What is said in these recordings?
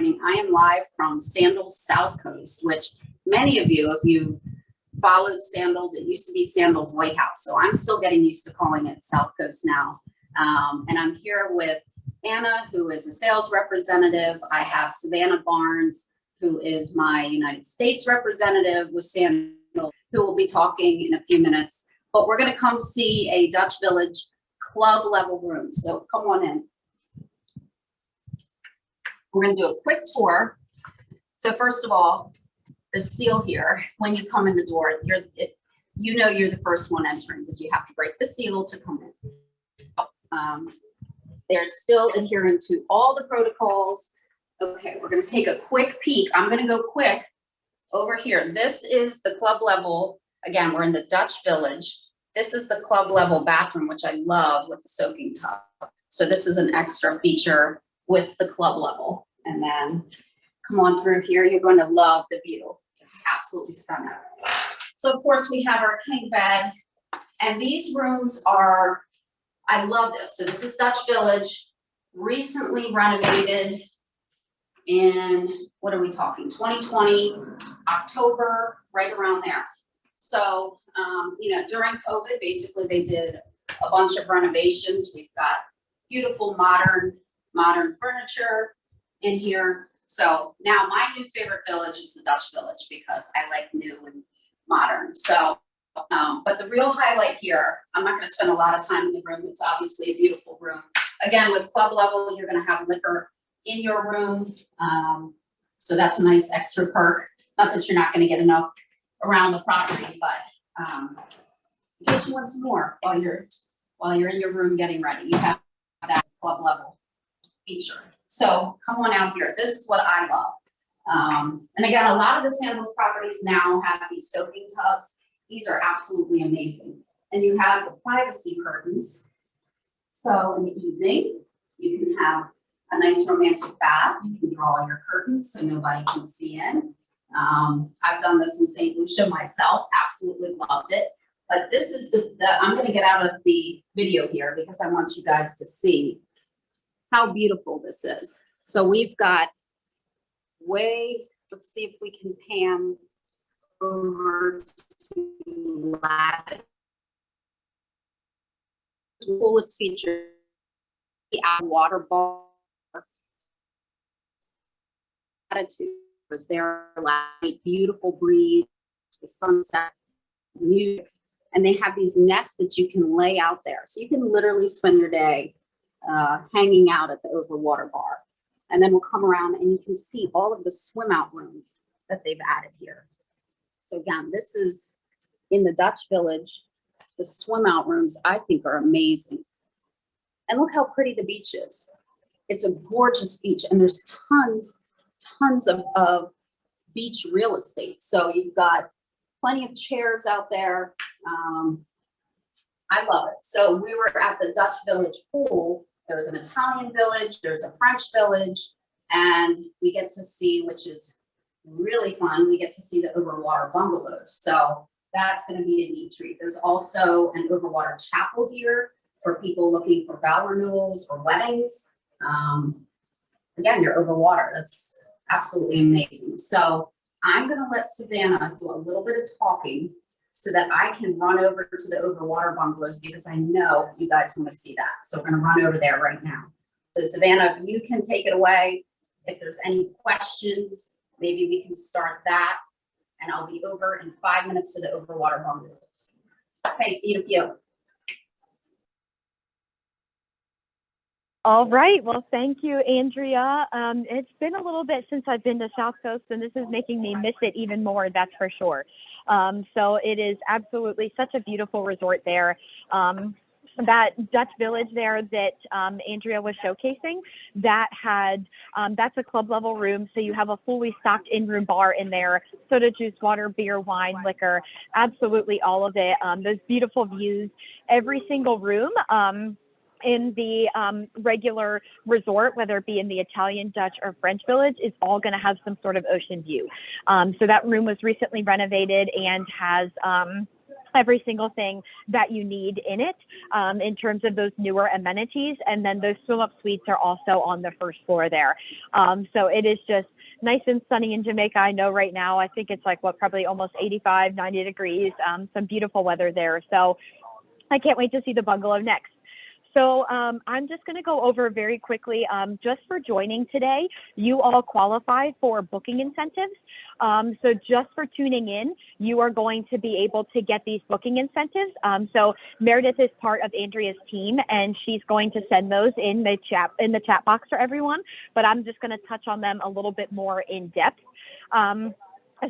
morning. I am live from Sandals South Coast, which many of you, if you followed Sandals, it used to be Sandals White House. So I'm still getting used to calling it South Coast now. And I'm here with Anna, who is a sales representative. I have Savannah Barnes, who is my United States representative with Sandals, who will be talking in a few minutes. But we're going to come see a Dutch Village club level room. So come on in. We're going to do a quick tour. So first of all, the seal here, when you come in the door, you know you're the first one entering because you have to break the seal to come in. They're still adhering to all the protocols. Okay, we're going to take a quick peek. I'm going to go quick over here. This is the club level. Again, we're in the Dutch Village. This is the club level bathroom, which I love, with the soaking tub. So this is an extra feature with the club level. And then come on through here. You're going to love the view. It's absolutely stunning. So of course we have our king bed, and these rooms are, I love this. So this is Dutch Village, recently renovated in, what are we talking, 2020, October, right around there. So, you know, during COVID, basically they did a bunch of renovations. We've got beautiful modern furniture in here. So now my new favorite village is the Dutch Village because I like new and modern. So, but the real highlight here, I'm not going to spend a lot of time in the room. It's obviously a beautiful room. Again, with club level, you're going to have liquor in your room. So that's a nice extra perk. Not that you're not going to get enough around the property, but in case you want some more while you're in your room getting ready, you have that club level feature. So come on out here. This is what I love. And again, a lot of the Sandals properties now have these soaking tubs. These are absolutely amazing. And you have the privacy curtains. So in the evening, you can have a nice romantic bath. You can draw your curtains so nobody can see in. I've done this in St. Lucia myself, absolutely loved it. But this is I'm going to get out of the video here because I want you guys to see how beautiful this is. So we've got let's see if we can pan over to latitude. Coolest feature, the water bar. Latitude was there, light, beautiful breeze, the sunset, music, and they have these nets that you can lay out there. So you can literally spend your day hanging out at the Overwater bar. And then we'll come around and you can see all of the swim out rooms that they've added here. So again, this is in the Dutch Village. The swim out rooms I think are amazing. And look how pretty the beach is. It's a gorgeous beach, and there's tons of beach real estate. So you've got plenty of chairs out there. I love it. So we were at the Dutch Village pool. There's an Italian village, there's a French village, and we get to see, which is really fun, we get to see the Overwater Bungalows. So that's going to be a neat treat. There's also an Overwater chapel here for people looking for vow renewals or weddings. Again, you're Overwater. That's absolutely amazing. So I'm going to let Savannah do a little bit of talking so that I can run over to the Overwater Bungalows because I know you guys want to see that. So we're going to run over there right now. So Savannah, if you can take it away. If there's any questions, maybe we can start that. And I'll be over in 5 minutes to the Overwater Bungalows. Okay, see you in a few. All right. Well, thank you, Andrea. It's been a little bit since I've been to South Coast, and this is making me miss it even more, that's for sure. So it is absolutely such a beautiful resort there. That Dutch Village there that Andrea was showcasing, that's a club level room. So you have a fully stocked in-room bar in there, soda, juice, water, beer, wine, liquor, absolutely all of it. Those beautiful views, every single room. In the regular resort, whether it be in the Italian, Dutch, or French village, is all going to have some sort of ocean view. So that room was recently renovated and has every single thing that you need in it in terms of those newer amenities. And then those swim up suites are also on the first floor there. So it is just nice and sunny in Jamaica. I know right now, I think it's like probably almost 85, 90 degrees, some beautiful weather there. So I can't wait to see the bungalow next. So I'm just going to go over very quickly, just for joining today, you all qualify for booking incentives. So just for tuning in, you are going to be able to get these booking incentives. So Meredith is part of Andrea's team, and she's going to send those in the chat box for everyone. But I'm just going to touch on them a little bit more in depth.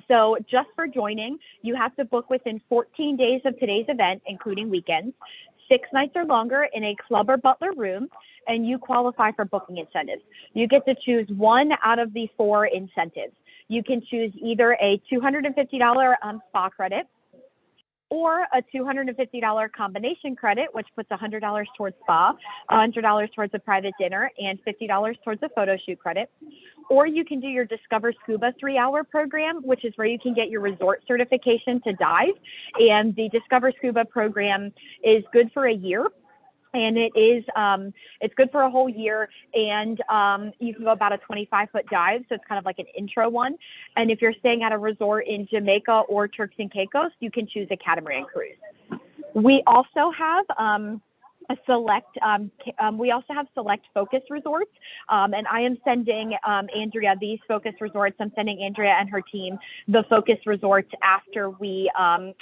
So just for joining, you have to book within 14 days of today's event, including weekends, 6 nights or longer in a club or butler room, and you qualify for booking incentives. You get to choose one out of the 4 incentives. You can choose either a $250 spa credit, or a $250 combination credit, which puts $100 towards spa, $100 towards a private dinner, and $50 towards a photo shoot credit. Or you can do your Discover Scuba 3-hour program, which is where you can get your resort certification to dive. And the Discover Scuba program is good for a year. And it's good for a whole year, and you can go about a 25-foot dive, so it's kind of like an intro one. And if you're staying at a resort in Jamaica or Turks and Caicos, you can choose a catamaran cruise. We also have select focus resorts, and I am sending Andrea these focus resorts. I'm sending Andrea and her team the focus resorts after we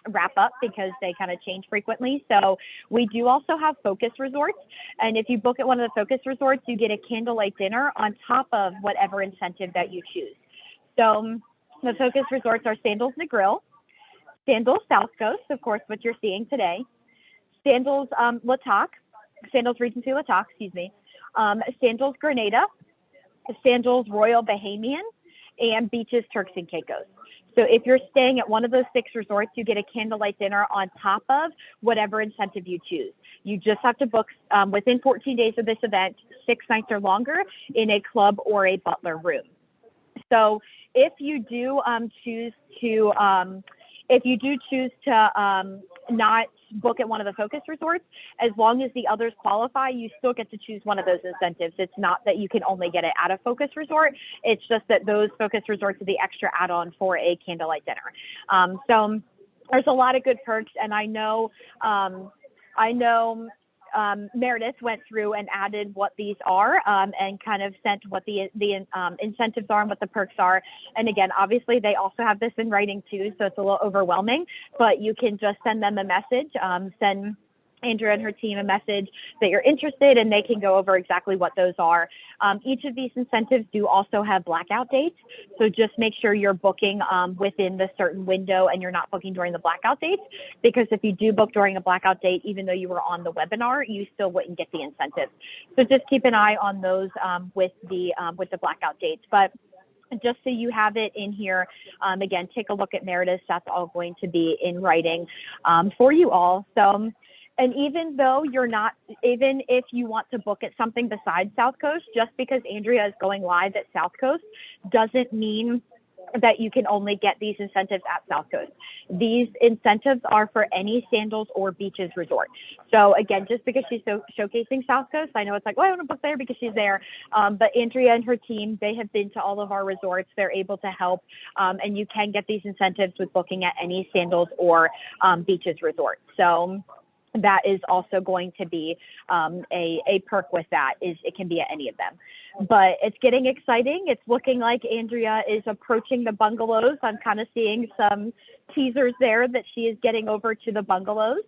wrap up, because they kind of change frequently. So we do also have focus resorts, and if you book at one of the focus resorts, you get a candlelight dinner on top of whatever incentive that you choose. So the focus resorts are Sandals Negril, Sandals South Coast, of course, what you're seeing today, Sandals Sandals Regency Latak, Sandals Grenada, Sandals Royal Bahamian, and Beaches Turks and Caicos. So if you're staying at one of those 6 resorts, you get a candlelight dinner on top of whatever incentive you choose. You just have to book within 14 days of this event, 6 nights or longer in a club or a butler room. So if you do choose to not book at one of the focus resorts, as long as the others qualify, you still get to choose one of those incentives. It's not that you can only get it at a focus resort. It's just that those focus resorts are the extra add-on for a candlelight dinner. So there's a lot of good perks, and I know Meredith went through and added what these are, and kind of sent what the incentives are and what the perks are. And again, obviously they also have this in writing too, so it's a little overwhelming, but you can just send them a message, send Andrea and her team a message that you're interested, and they can go over exactly what those are. Each of these incentives do also have blackout dates, so just make sure you're booking within the certain window and you're not booking during the blackout dates, because if you do book during a blackout date, even though you were on the webinar, you still wouldn't get the incentive. So just keep an eye on those with the blackout dates. But just so you have it in here, again, take a look at Meredith. That's all going to be in writing for you all. So. And even if you want to book at something besides South Coast, just because Andrea is going live at South Coast doesn't mean that you can only get these incentives at South Coast. These incentives are for any Sandals or Beaches resort. So again, just because she's showcasing South Coast, I know it's like, well, I want to book there because she's there. But Andrea and her team, they have been to all of our resorts. They're able to help. And you can get these incentives with booking at any Sandals or Beaches resort. So that is also going to be a perk with that, is it can be at any of them. But it's getting exciting. It's looking like Andrea is approaching the bungalows. I'm kind of seeing some teasers there that she is getting over to the bungalows.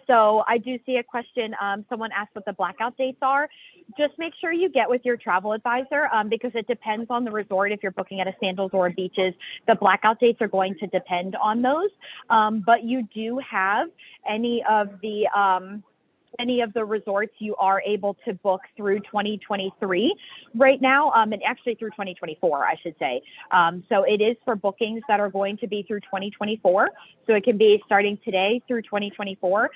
So I do see a question. Someone asked what the blackout dates are. Just make sure you get with your travel advisor, because it depends on the resort. If you're booking at a Sandals or a Beaches, the blackout dates are going to depend on those. But you do have any of the resorts you are able to book through 2023 right now, and actually through 2024, I should say. So it is for bookings that are going to be through 2024. So it can be starting today through 2024,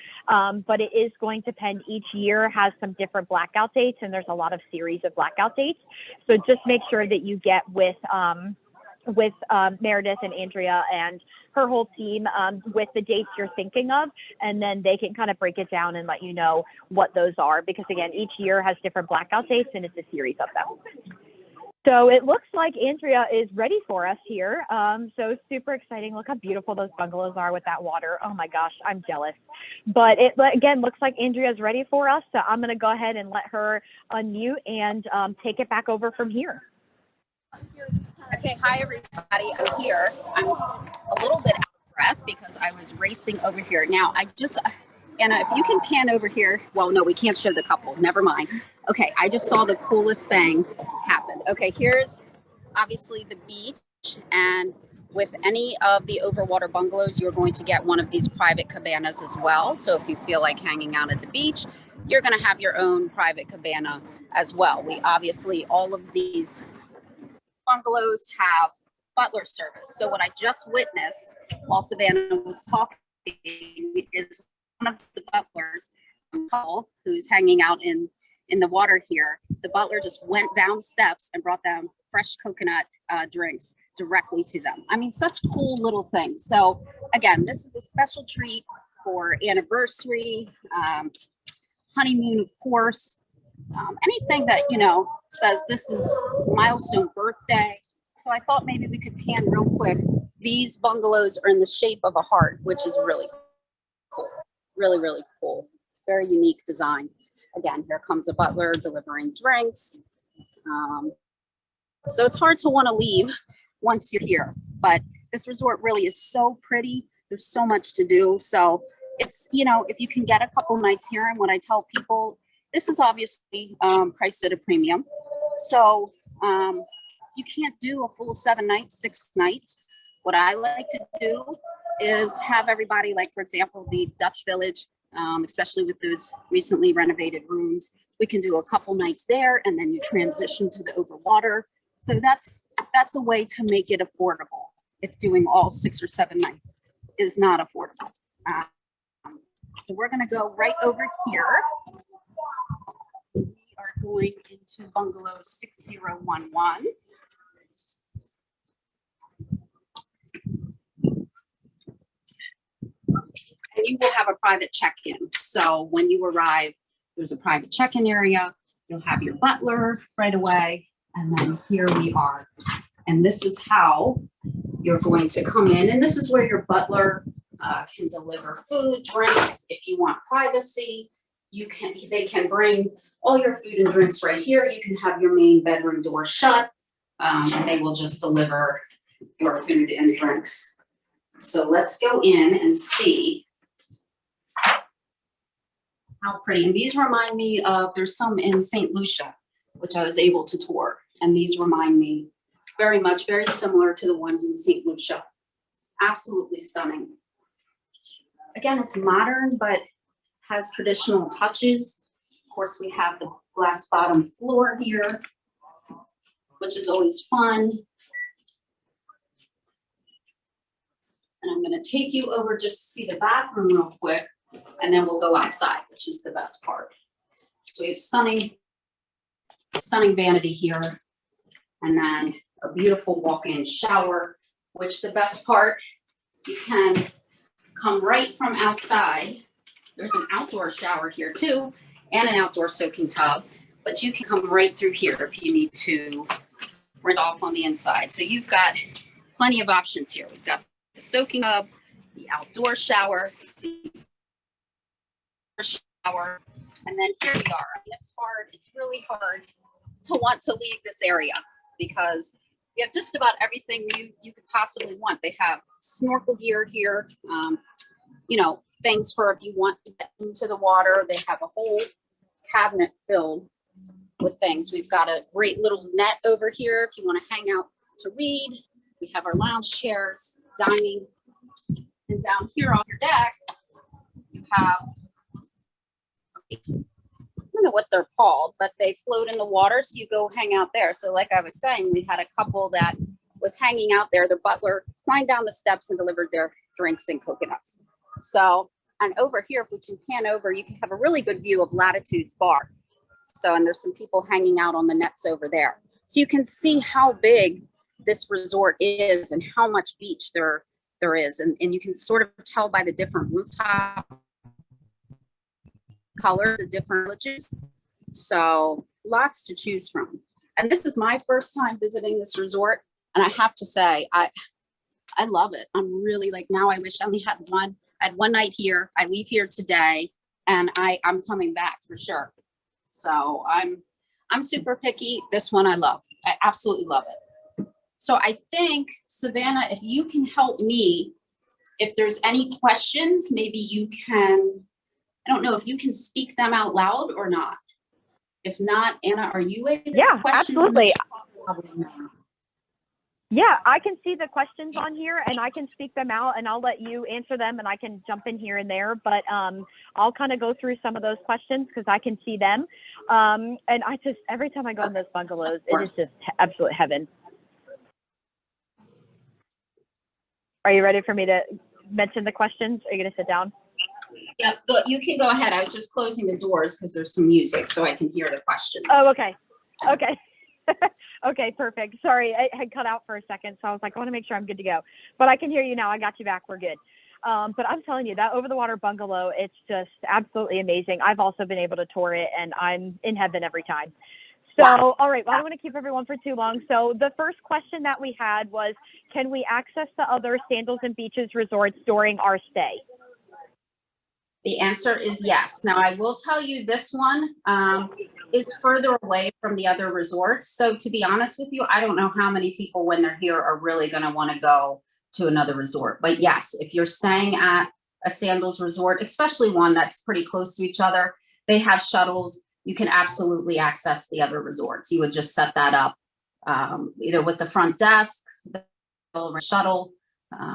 but it is going to depend. Each year has some different blackout dates, and there's a lot of series of blackout dates. So just make sure that you get with with Meredith and Andrea and her whole team with the dates you're thinking of, and then they can kind of break it down and let you know what those are, because again, each year has different blackout dates and it's a series of them. So it looks like Andrea is ready for us here. So super exciting. Look how beautiful those bungalows are with that water. Oh my gosh, I'm jealous. But it, again, looks like Andrea's ready for us. So I'm going to go ahead and let her unmute and take it back over from here. Okay, hi everybody. I'm here. I'm a little bit out of breath because I was racing over here. Now, Anna, if you can pan over here. Well, no, we can't show the couple. Never mind. Okay, I just saw the coolest thing happen. Okay, here's obviously the beach, and with any of the Overwater Bungalows, you're going to get one of these private cabanas as well. So if you feel like hanging out at the beach, you're going to have your own private cabana as well. We obviously, all of these bungalows have butler service. So what I just witnessed while Savannah was talking is one of the butlers, who's hanging out in the water here. The butler just went down steps and brought them fresh coconut drinks directly to them. I mean, such cool little things. So again, this is a special treat for anniversary, honeymoon, of course, anything that, you know, says this is milestone birthday. So I thought maybe we could pan real quick. These bungalows are in the shape of a heart, which is really cool. Really, really cool. Very unique design. Again, here comes a butler delivering drinks. So it's hard to want to leave once you're here, but this resort really is so pretty. There's so much to do. So it's, you know, if you can get a couple nights here, and what I tell people, this is obviously priced at a premium. So you can't do a full 7 nights, 6 nights. What I like to do is have everybody, like, for example, the Dutch Village, especially with those recently renovated rooms, we can do a couple nights there, and then you transition to the Overwater. So that's a way to make it affordable if doing all 6 or 7 nights is not affordable. So we're going to go right over here. We are going into bungalow 6011. And you will have a private check-in. So when you arrive, there's a private check-in area. You'll have your butler right away. And then here we are. And this is how you're going to come in. And this is where your butler can deliver food, drinks. If you want privacy, they can bring all your food and drinks right here. You can have your main bedroom door shut, and they will just deliver your food and drinks. So let's go in and see how pretty. And these remind me of, there's some in St. Lucia, which I was able to tour. And these remind me very much, very similar to the ones in St. Lucia. Absolutely stunning. Again, it's modern, but has traditional touches. Of course, we have the glass bottom floor here, which is always fun. And I'm going to take you over just to see the bathroom real quick, and then we'll go outside, which is the best part. So we have stunning vanity here, and then a beautiful walk-in shower, which the best part, you can come right from outside. There's an outdoor shower here too, and an outdoor soaking tub, but you can come right through here if you need to rinse off on the inside. So you've got plenty of options here. We've got the soaking tub, the outdoor shower, and then here we are. I mean, it's really hard to want to leave this area because you have just about everything you could possibly want. They have snorkel gear here, you know, things for if you want to get into the water. They have a whole cabinet filled with things. We've got a great little net over here if you want to hang out to read. We have our lounge chairs, dining, and down here on your deck, you have, I don't know what they're called, but they float in the water, so you go hang out there. So like I was saying, we had a couple that was hanging out there. The butler climbed down the steps and delivered their drinks and coconuts. So, and over here, if we can pan over, you can have a really good view of Latitude's bar. So, and there's some people hanging out on the nets over there. So you can see how big this resort is and how much beach there is. And you can sort of tell by the different rooftop colors, the different villages. So lots to choose from. And this is my first time visiting this resort. And I have to say, I love it. I'm really like, now I wish I only had one. I had one night here. I leave here today and I'm coming back for sure. So I'm super picky. This one I love. I absolutely love it. So I think, Savannah, if you can help me, if there's any questions, maybe you can, I don't know if you can speak them out loud or not. If not, Anna, are you able to Yeah, questions absolutely. Probably not. Yeah, I can see the questions on here and I can speak them out and I'll let you answer them and I can jump in here and there. But I'll kind of go through some of those questions because I can see them. And I just, every time I go in those bungalows, it is just absolute heaven. Are you ready for me to mention the questions? Are you going to sit down? Yeah, but you can go ahead. I was just closing the doors because there's some music so I can hear the questions. Oh, okay. Okay. Okay, perfect. Sorry, I had cut out for a second. So I was like, I want to make sure I'm good to go. But I can hear you now. I got you back. We're good. But I'm telling you, that Overwater Bungalow, it's just absolutely amazing. I've also been able to tour it and I'm in heaven every time. So, Wow. all right, well, I don't want to keep everyone for too long. So the first question that we had was, can we access the other Sandals and Beaches resorts during our stay? The answer is yes. Now, I will tell you this one is further away from the other resorts. So to be honest with you, I don't know how many people when they're here are really going to want to go to another resort. But yes, if you're staying at a Sandals resort, especially one that's pretty close to each other, they have shuttles. You can absolutely access the other resorts. You would just set that up either with the front desk, the shuttle.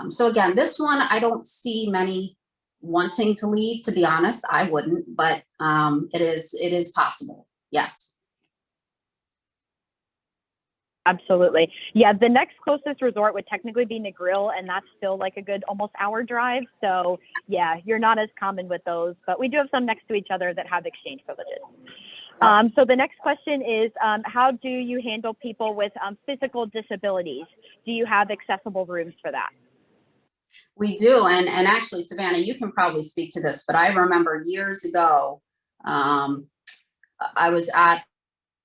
So again, this one, I don't see many wanting to leave, to be honest. I wouldn't, but it is possible. Yes. Absolutely. Yeah, the next closest resort would technically be Negril, and that's still like a good almost hour drive. So yeah, you're not as common with those, but we do have some next to each other that have exchange privileges. So the next question is, how do you handle people with physical disabilities? Do you have accessible rooms for that? We do. And actually, Savannah, you can probably speak to this, but I remember years ago, I was at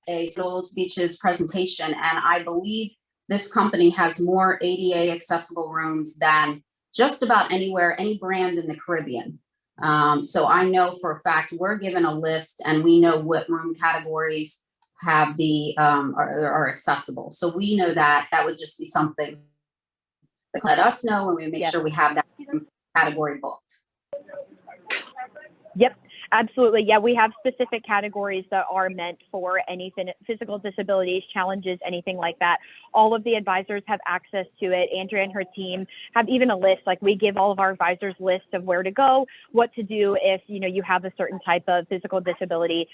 a Sandals Beaches presentation, and I believe this company has more ADA accessible rooms than just about anywhere, any brand in the Caribbean. So I know for a fact we're given a list and we know what room categories have the are accessible. So we know that would just be something that let us know and we make sure we have that category booked. Yep, absolutely. Yeah, we have specific categories that are meant for any physical disabilities, challenges, anything like that. All of the advisors have access to it. Andrea and her team have even a list, like we give all of our advisors lists of where to go, what to do if you have a certain type of physical disability.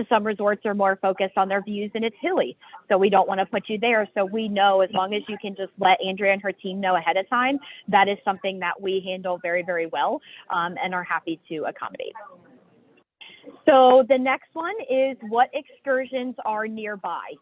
Some resorts are more focused on their views and it's hilly, so we don't want to put you there. So we know as long as you can just let Andrea and her team know ahead of time, that is something that we handle very, very well and are happy to accommodate. So the next one is, what excursions are nearby?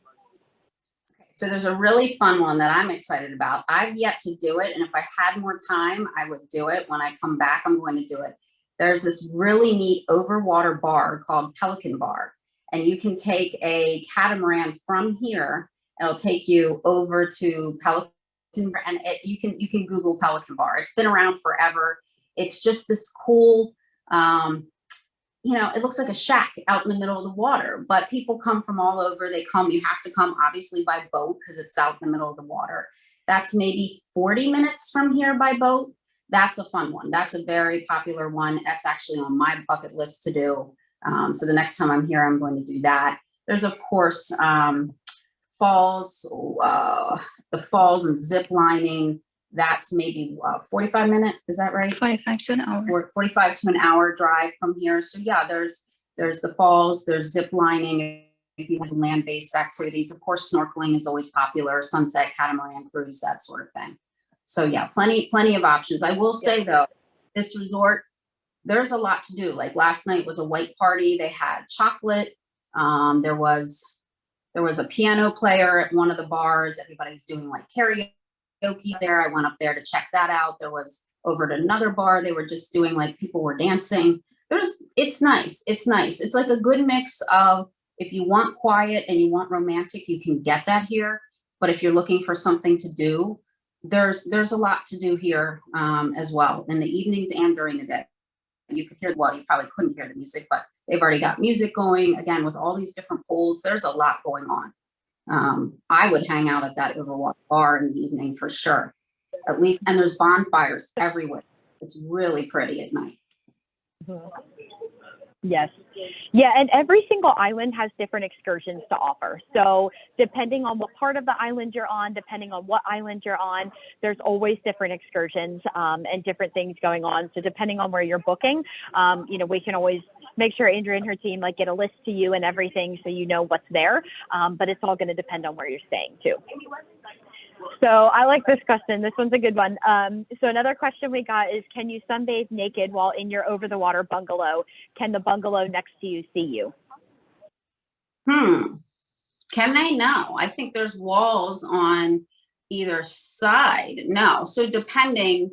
So there's a really fun one that I'm excited about. I've yet to do it, and if I had more time, I would do it. When I come back, I'm going to do it. There's this really neat overwater bar called Pelican Bar. And you can take a catamaran from here. It'll take you over to Pelican Bar, and you can Google Pelican Bar. It's been around forever. It's just this cool, it looks like a shack out in the middle of the water, but people come from all over. You have to come obviously by boat because it's out in the middle of the water. That's maybe 40 minutes from here by boat. That's a fun one. That's a very popular one. That's actually on my bucket list to do. So the next time I'm here, I'm going to do that. There's, of course, falls, the falls and zip lining. That's maybe 45 minutes. Is that right? 45 to an hour. 45 to an hour drive from here. So yeah, there's the falls, there's zip lining. If you have land-based activities, of course, snorkeling is always popular, sunset catamaran cruise, that sort of thing. So yeah, plenty of options. I will say though, this resort, there's a lot to do. Like last night was a white party. They had chocolate. There was There was a piano player at one of the bars. Everybody was doing like karaoke there. I went up there to check that out. There was over at another bar, they were just doing like people were dancing. It's nice. It's nice. It's like a good mix of, if you want quiet and you want romantic, you can get that here. But if you're looking for something to do, there's a lot to do here as well in the evenings and during the day. You could hear, well, you probably couldn't hear the music, but they've already got music going. Again, with all these different poles, there's a lot going on. I would hang out at that Overwater bar in the evening for sure, at least. And there's bonfires everywhere. It's really pretty at night. Mhm. Yes. Yeah, and every single island has different excursions to offer. So depending on what part of the island you're on, depending on what island you're on, there's always different excursions and different things going on. So depending on where you're booking, we can always make sure Andrea and her team like get a list to you and everything so you know what's there. But it's all going to depend on where you're staying too. So I like this question. This one's a good one. So another question we got is, can you sunbathe naked while in your over the water bungalow? Can the bungalow next to you see you? Can they? No, I think there's walls on either side. No. So depending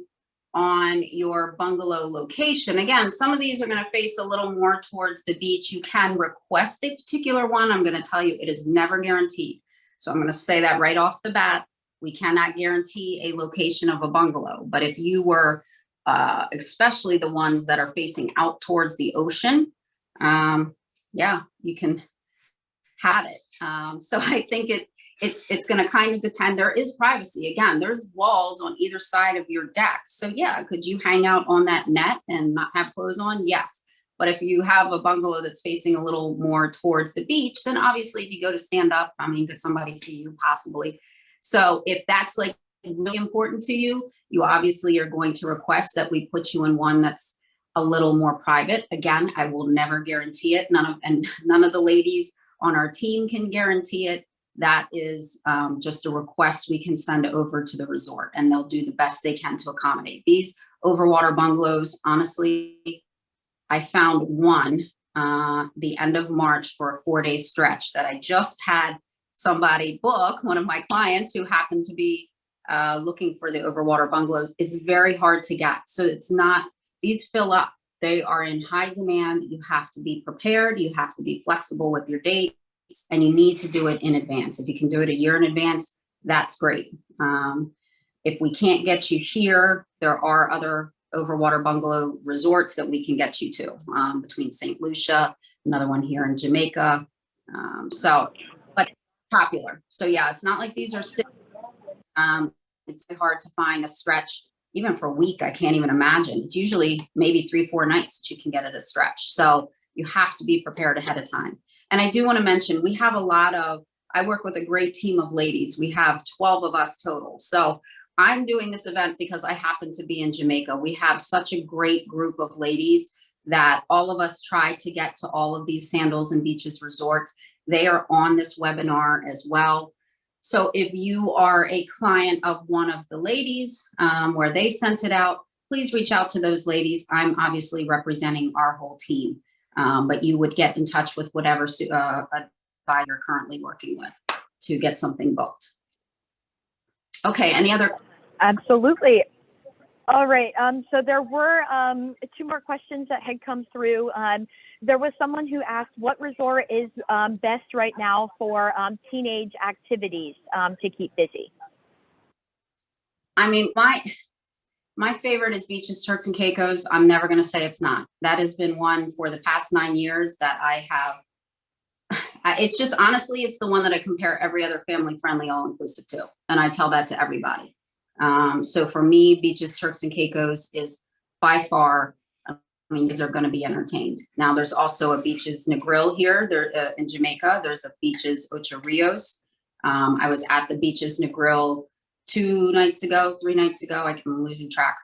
on your bungalow location, again, some of these are going to face a little more towards the beach. You can request a particular one. I'm going to tell you, it is never guaranteed. So I'm going to say that right off the bat. We cannot guarantee a location of a bungalow, but if you were, especially the ones that are facing out towards the ocean, yeah, you can have it. So I think it's going to kind of depend. There is privacy. Again, there's walls on either side of your deck. So yeah, could you hang out on that net and not have clothes on? Yes. But if you have a bungalow that's facing a little more towards the beach, then obviously if you go to stand up, I mean, could somebody see you possibly? So if that's like really important to you, you obviously are going to request that we put you in one that's a little more private. Again, I will never guarantee it. None of the ladies on our team can guarantee it. That is just a request we can send over to the resort, and they'll do the best they can to accommodate. These overwater bungalows, honestly, I found one the end of March for a 4-day stretch that I just had somebody book, one of my clients who happened to be looking for the overwater bungalows. It's very hard to get. So it's not, these fill up. They are in high demand. You have to be prepared. You have to be flexible with your dates, and you need to do it in advance. If you can do it a year in advance, that's great. If we can't get you here, there are other overwater bungalow resorts that we can get you to between St. Lucia, another one here in Jamaica. But popular. So yeah, it's not like these are it's hard to find a stretch even for a week. I can't even imagine. It's usually maybe 3-4 nights that you can get at a stretch. So you have to be prepared ahead of time. And I do want to mention, we have I work with a great team of ladies. We have 12 of us total. So I'm doing this event because I happen to be in Jamaica. We have such a great group of ladies that all of us try to get to all of these Sandals and Beaches resorts. They are on this webinar as well. So if you are a client of one of the ladies where they sent it out, please reach out to those ladies. I'm obviously representing our whole team, but you would get in touch with whatever advisor you're currently working with to get something booked. Okay, any other? Absolutely. All right. So there were 2 more questions that had come through. There was someone who asked, what resort is best right now for teenage activities to keep busy? I mean, my favorite is Beaches, Turks and Caicos. I'm never going to say it's not. That has been one for the past 9 years that I have. It's just, honestly, it's the one that I compare every other family-friendly all-inclusive to. And I tell that to everybody. So for me, Beaches, Turks and Caicos is by far, I mean, kids are going to be entertained. Now there's also a Beaches Negril here there in Jamaica. There's a Beaches Ocho Rios. I was at the Beaches Negril 3 nights ago. I'm losing track.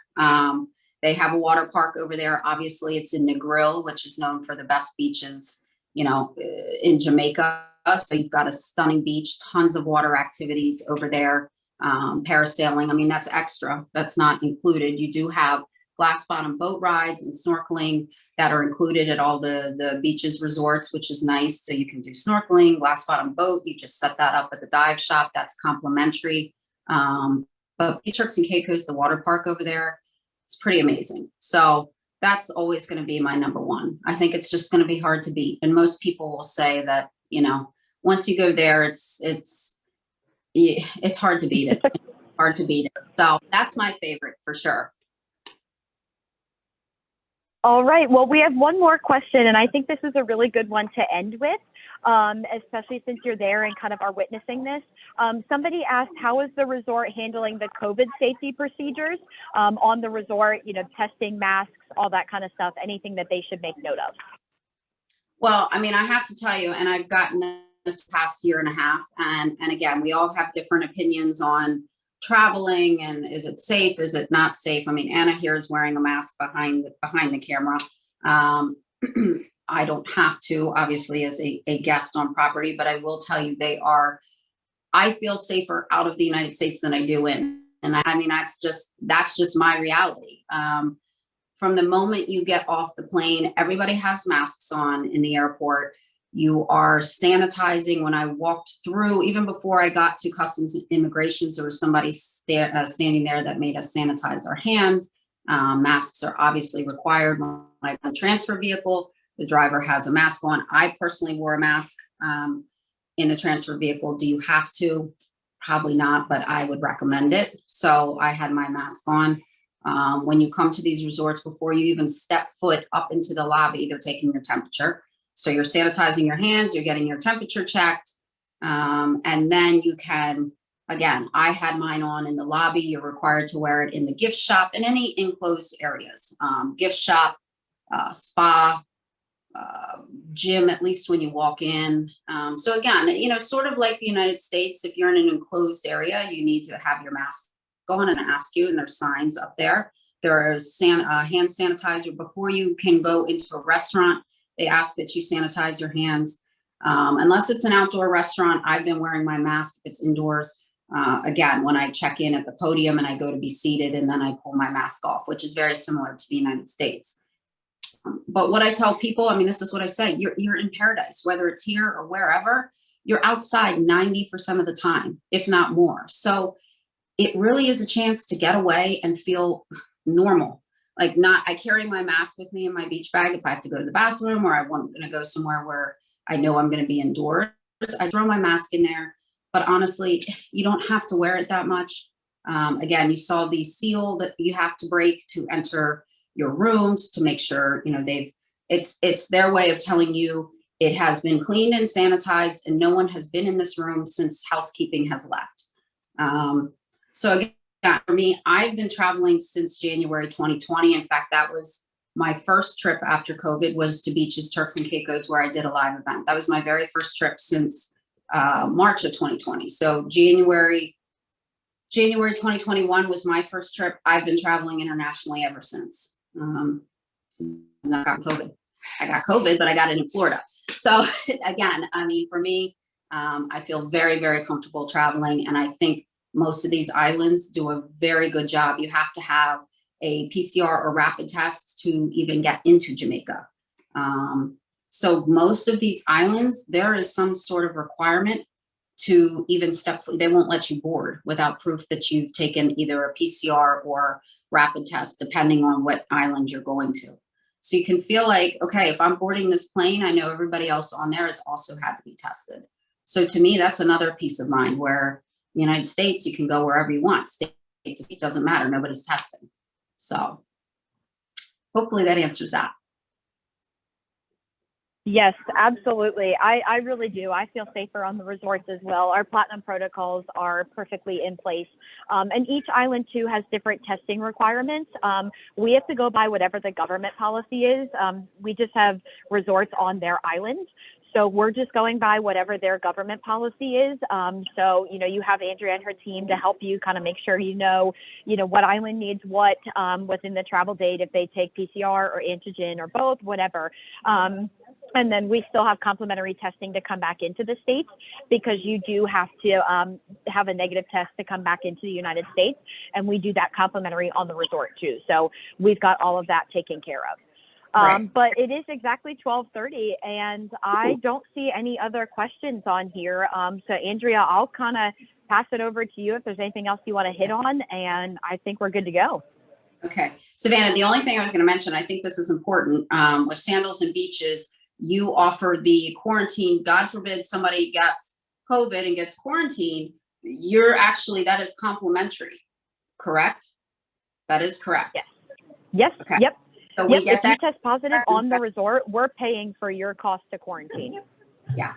They have a water park over there. Obviously it's in Negril, which is known for the best beaches, in Jamaica. So you've got a stunning beach, tons of water activities over there. Parasailing, I mean, that's extra. That's not included. You do have glass bottom boat rides and snorkeling that are included at all the beaches resorts, which is nice. So you can do snorkeling, glass bottom boat. You just set that up at the dive shop. That's complimentary. But Turks and Caicos, the water park over there, it's pretty amazing. So that's always going to be my number one. I think it's just going to be hard to beat. And most people will say that, you know, once you go there, it's hard to beat it. It's hard to beat it. So that's my favorite for sure. All right. Well, we have one more question, and I think this is a really good one to end with, especially since you're there and kind of are witnessing this. Somebody asked, how is the resort handling the COVID safety procedures on the resort, you know, testing, masks, all that kind of stuff, anything that they should make note of? Well, I mean, I have to tell you, and I've gotten this past year and a half, and again, we all have different opinions on traveling and is it safe, is it not safe? I mean, Anna here is wearing a mask behind the camera. I don't have to, obviously, as a guest on property, but I will tell you I feel safer out of the United States than I do in. And I mean, that's just my reality. From the moment you get off the plane, everybody has masks on in the airport. You are sanitizing. When I walked through, even before I got to Customs and Immigration, there was somebody standing there that made us sanitize our hands. Masks are obviously required. When I go to the transfer vehicle, the driver has a mask on. I personally wore a mask in the transfer vehicle. Do you have to? Probably not, but I would recommend it. So I had my mask on. When you come to these resorts, before you even step foot up into the lobby, they're taking your temperature. So you're sanitizing your hands, you're getting your temperature checked. And then you can, again, I had mine on in the lobby. You're required to wear it in the gift shop and any enclosed areas, gift shop, spa, gym, at least when you walk in. So again, you know, sort of like the United States, if you're in an enclosed area, you need to have your mask on and ask you, and there's signs up there. There's hand sanitizer before you can go into a restaurant. They ask that you sanitize your hands. Unless it's an outdoor restaurant, I've been wearing my mask if it's indoors. Again, when I check in at the podium and I go to be seated, and then I pull my mask off, which is very similar to the United States. But what I tell people, I mean, this is what I say, you're in paradise, whether it's here or wherever, you're outside 90% of the time, if not more. So it really is a chance to get away and feel normal. Like I carry my mask with me in my beach bag if I have to go to the bathroom or I'm going to go somewhere where I know I'm going to be indoors. I throw my mask in there, but honestly, you don't have to wear it that much. Again, you saw the seal that you have to break to enter your rooms to make sure, you know, it's their way of telling you it has been cleaned and sanitized and no one has been in this room since housekeeping has left. So again, for me, I've been traveling since January 2020. In fact, that was my first trip after COVID, was to beaches, Turks and Caicos, where I did a live event. That was my very first trip since March of 2020. So January 2021 was my first trip. I've been traveling internationally ever since. I got COVID. But I got it in Florida. So again, I mean, for me, I feel very, very comfortable traveling. And I think most of these islands do a very good job. You have to have a PCR or rapid test to even get into Jamaica. So most of these islands, there is some sort of requirement to even they won't let you board without proof that you've taken either a PCR or rapid test, depending on what island you're going to. So you can feel like, okay, if I'm boarding this plane, I know everybody else on there has also had to be tested. So to me, that's another peace of mind, where in the United States, you can go wherever you want. State to state, doesn't matter. Nobody's testing. So hopefully that answers that. Yes, absolutely. I really do. I feel safer on the resorts as well. Our platinum protocols are perfectly in place. And each island too has different testing requirements. We have to go by whatever the government policy is. We just have resorts on their island. So we're just going by whatever their government policy is. So, you know, you have Andrea and her team to help you kind of make sure you know, what island needs what within the travel date, if they take PCR or antigen or both, whatever. And then we still have complimentary testing to come back into the States, because you do have to have a negative test to come back into the United States. And we do that complimentary on the resort too. So we've got all of that taken care of. Right. But it is exactly 12:30 and I don't see any other questions on here. So Andrea, I'll kind of pass it over to you if there's anything else you want to hit on, and I think we're good to go. Okay. Savannah, the only thing I was going to mention, I think this is important, with Sandals and Beaches, you offer the quarantine. God forbid somebody gets COVID and gets quarantined. You're actually, that is complimentary, correct? That is correct. Yes. Yes. Okay. Yep. So Yep. we get If that. you test positive on the resort, we're paying for your cost to quarantine. Yeah.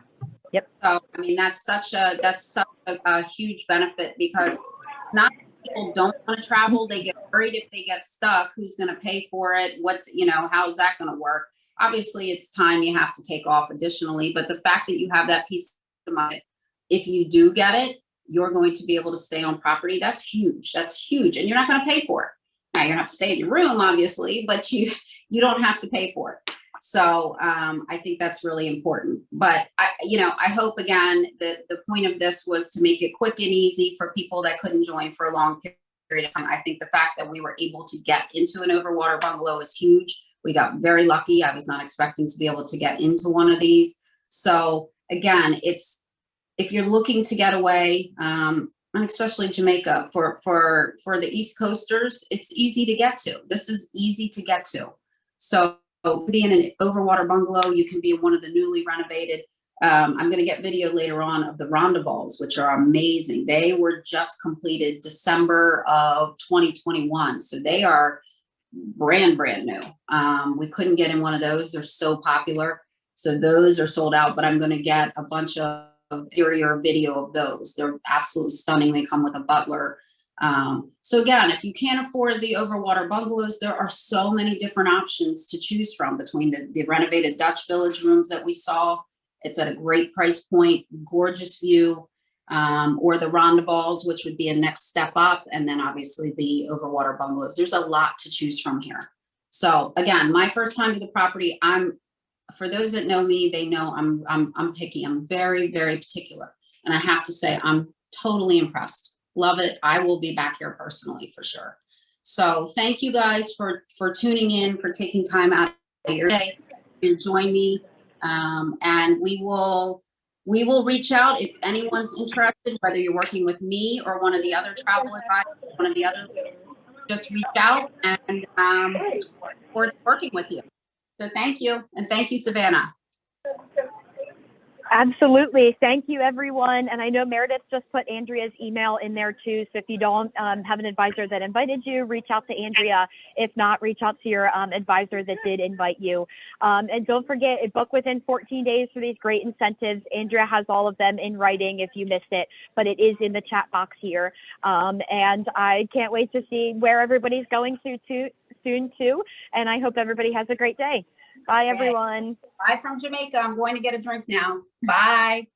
Yep. So, I mean, that's such a huge benefit, because it's not that people don't want to travel. They get worried if they get stuck, who's going to pay for it? What, how's that going to work? Obviously it's time you have to take off additionally, but the fact that you have that peace of mind, if you do get it, you're going to be able to stay on property. That's huge. That's huge. And you're not going to pay for it. Now, you're going to have to stay in your room, obviously, but you don't have to pay for it. So I think that's really important. But I hope, again, that the point of this was to make it quick and easy for people that couldn't join for a long period of time. I think the fact that we were able to get into an Overwater Bungalow is huge. We got very lucky. I was not expecting to be able to get into one of these. So again, if you're looking to get away, and especially Jamaica, for the East Coasters, it's easy to get to. This is easy to get to. So be in an Overwater Bungalow, you can be in one of the newly renovated. I'm going to get video later on of the Rondaballs, which are amazing. They were just completed December of 2021. So they are brand new. We couldn't get in one of those. They're so popular. So those are sold out, but I'm going to get a bunch of interior video of those. They're absolutely stunning. They come with a butler. So again, if you can't afford the Overwater Bungalows, there are so many different options to choose from between the renovated Dutch Village rooms that we saw. It's at a great price point, gorgeous view, or the Rondaballs, which would be a next step up. And then obviously the Overwater Bungalows. There's a lot to choose from here. So again, my first time to the property, for those that know me, they know I'm picky. I'm very, very particular. And I have to say, I'm totally impressed. Love it. I will be back here personally for sure. So thank you guys for tuning in, for taking time out of your day to join me. And we will reach out if anyone's interested, whether you're working with me or one of the other travel advisors, one of the other, just reach out and we're working with you. So thank you. And thank you, Savannah. Absolutely. Thank you, everyone. And I know Meredith just put Andrea's email in there too. So if you don't have an advisor that invited you, reach out to Andrea. If not, reach out to your advisor that did invite you. And don't forget, book within 14 days for these great incentives. Andrea has all of them in writing if you missed it, but it is in the chat box here. And I can't wait to see where everybody's going to soon too. And I hope everybody has a great day. Bye, everyone. Bye from Jamaica. I'm going to get a drink now. Bye.